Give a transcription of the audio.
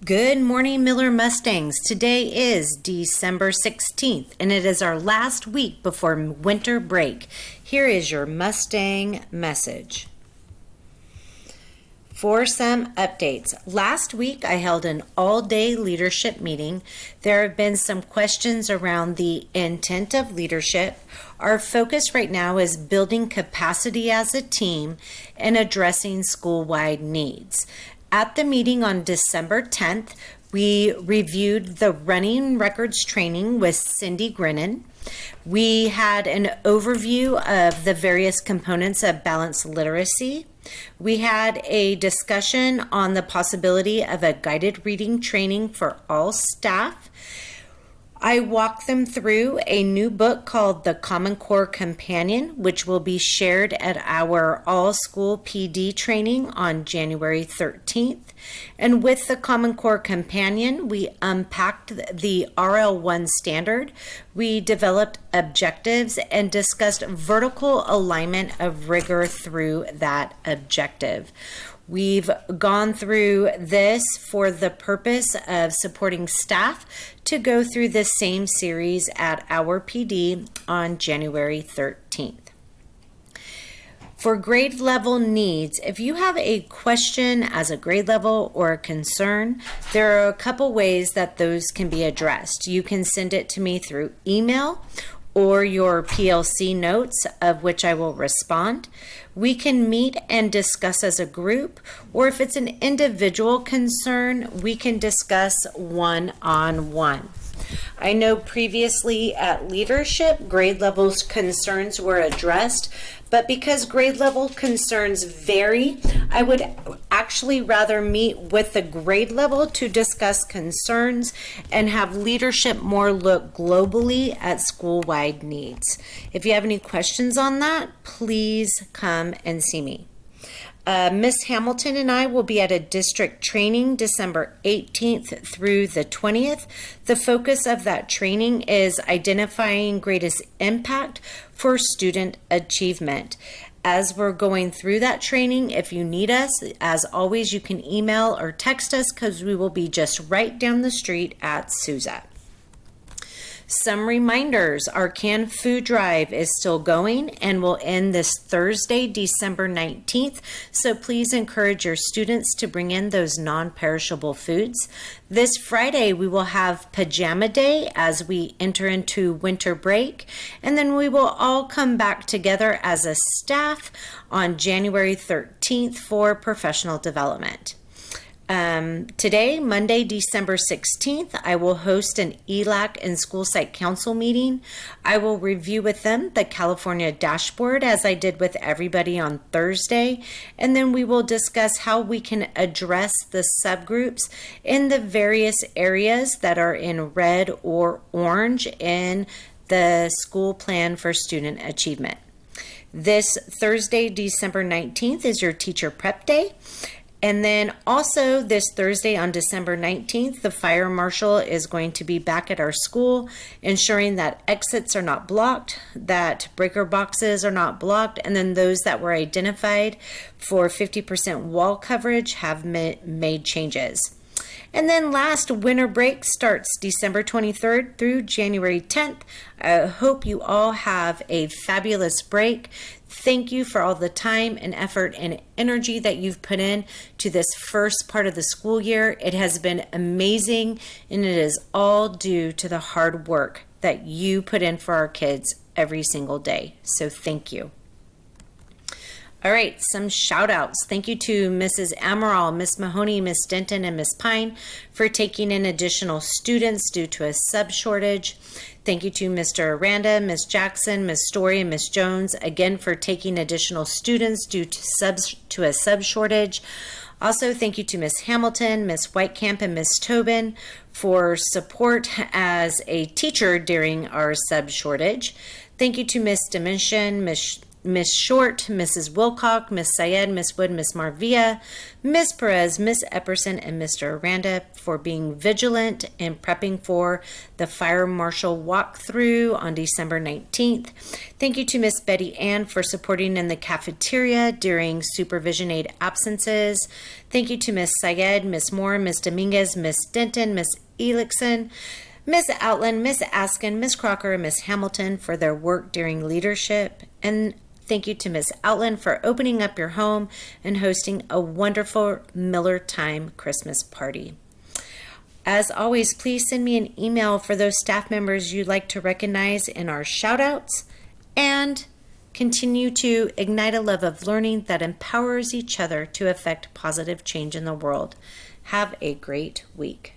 Good morning, Miller Mustangs. Today is December 16th, and it is our last week before winter break. Here is your Mustang message. For some updates, last week I held an all-day leadership meeting. There have been some questions around the intent of leadership. Our focus right now is building capacity as a team and addressing school-wide needs. At the meeting on December 10th, we reviewed the running records training with Cindy Grinnan. We had an overview of the various components of balanced literacy. We had a discussion on the possibility of a guided reading training for all staff. I walked them through a new book called The Common Core Companion, which will be shared at our all-school PD training on January 13th. And with the Common Core Companion, we unpacked the RL1 standard. We developed objectives and discussed vertical alignment of rigor through that objective. We've gone through this for the purpose of supporting staff to go through the same series at our PD on January 13th. For grade level needs, if you have a question as a grade level or a concern, there are a couple ways that those can be addressed. You can send it to me through email or your PLC notes, of which I will respond. We can meet and discuss as a group, or if it's an individual concern, we can discuss one-on-one. I know previously at leadership, grade levels concerns were addressed, but because grade level concerns vary, I would actually rather meet with the grade level to discuss concerns and have leadership more look globally at school-wide needs. If you have any questions on that, please come and see me. Miss Hamilton and I will be at a district training December 18th through the 20th. The focus of that training is identifying greatest impact for student achievement. As we're going through that training, if you need us, as always, you can email or text us because we will be just right down the street at Sousa. Some reminders, our canned food drive is still going and will end this Thursday, December 19th. So please encourage your students to bring in those non-perishable foods. This Friday, we will have pajama day as we enter into winter break. And then we will all come back together as a staff on January 13th for professional development. Today, Monday, December 16th, I will host an ELAC and School Site Council meeting. I will review with them the California dashboard as I did with everybody on Thursday, and then we will discuss how we can address the subgroups in the various areas that are in red or orange in the school plan for student achievement. This Thursday, December 19th, is your teacher prep day. And then also this Thursday on December 19th, the fire marshal is going to be back at our school, ensuring that exits are not blocked, that breaker boxes are not blocked, and then those that were identified for 50% wall coverage have made changes. And then last, winter break starts December 23rd through January 10th. I hope you all have a fabulous break. Thank you for all the time and effort and energy that you've put in to this first part of the school year. It has been amazing, and it is all due to the hard work that you put in for our kids every single day. So thank you. All right, some shout outs. Thank you to Mrs. Amaral, Miss Mahoney, Miss Denton, and Miss Pine for taking in additional students due to a sub shortage. Thank you to Mr. Aranda, Miss Jackson, Miss Story, and Miss Jones, again for taking additional students due to a sub shortage. Also, thank you to Miss Hamilton, Miss Whitecamp, and Miss Tobin for support as a teacher during our sub shortage. Thank you to Miss Dimension, Miss Miss Short, Mrs. Wilcock, Miss Syed, Miss Wood, Miss Marvia, Miss Perez, Miss Epperson, and Mr. Aranda for being vigilant and prepping for the fire marshal walkthrough on December 19th. Thank you to Miss Betty Ann for supporting in the cafeteria during supervision aid absences. Thank you to Miss Syed, Miss Moore, Miss Dominguez, Miss Denton, Miss Elixon, Miss Outland, Miss Askin, Miss Crocker, and Miss Hamilton for their work during leadership. And thank you to Miss Outland for opening up your home and hosting a wonderful Miller Time Christmas party. As always, please send me an email for those staff members you'd like to recognize in our shout-outs, and continue to ignite a love of learning that empowers each other to affect positive change in the world. Have a great week.